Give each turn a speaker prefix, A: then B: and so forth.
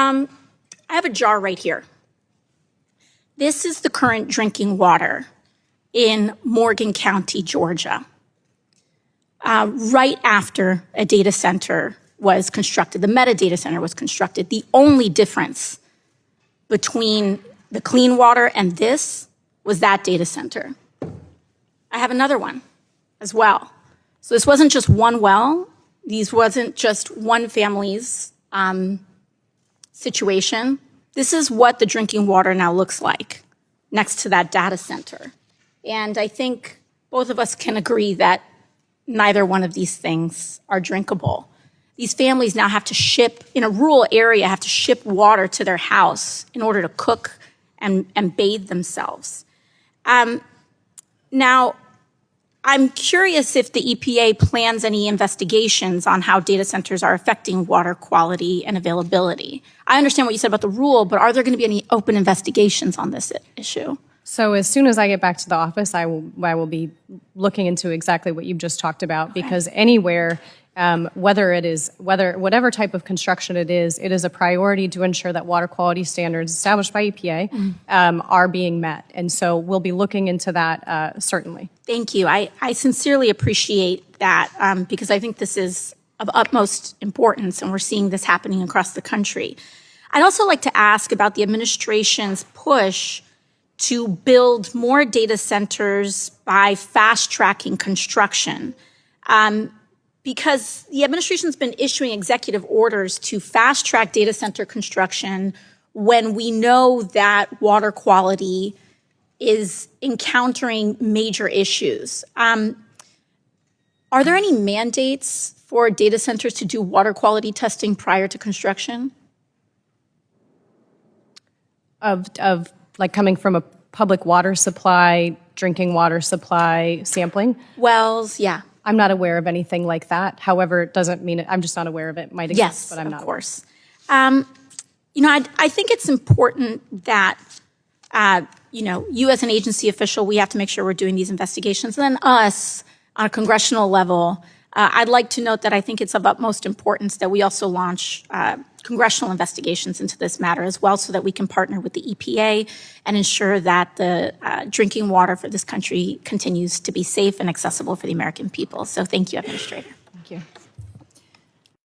A: I have a jar right here. This is the current drinking water in Morgan County, Georgia. Right after a data center was constructed, the metadata center was constructed, the only difference between the clean water and this was that data center. I have another one as well. So this wasn't just one well. These wasn't just one family's situation. This is what the drinking water now looks like next to that data center. And I think both of us can agree that neither one of these things are drinkable. These families now have to ship, in a rural area, have to ship water to their house in order to cook and bathe themselves. Now, I'm curious if the EPA plans any investigations on how data centers are affecting water quality and availability. I understand what you said about the rule, but are there going to be any open investigations on this issue?
B: So as soon as I get back to the office, I will be looking into exactly what you've just talked about, because anywhere, whatever type of construction it is a priority to ensure that water quality standards established by EPA are being met. And so we'll be looking into that certainly.
A: Thank you. I sincerely appreciate that because I think this is of utmost importance, and we're seeing this happening across the country. I'd also like to ask about the administration's push to build more data centers by fast-tracking construction. Because the administration's been issuing executive orders to fast-track data center construction when we know that water quality is encountering major issues. Are there any mandates for data centers to do water quality testing prior to construction?
B: Of like coming from a public water supply, drinking water supply sampling?
A: Wells, yeah.
B: I'm not aware of anything like that. However, it doesn't mean I'm just not aware of it. It might exist, but I'm not.
A: Yes, of course. I think it's important that, you as an agency official, we have to make sure we're doing these investigations. And then us, on a congressional level, I'd like to note that I think it's of utmost importance that we also launch congressional investigations into this matter as well, so that we can partner with the EPA and ensure that the drinking water for this country continues to be safe and accessible for the American people. So thank you, Administrator.
B: Thank you.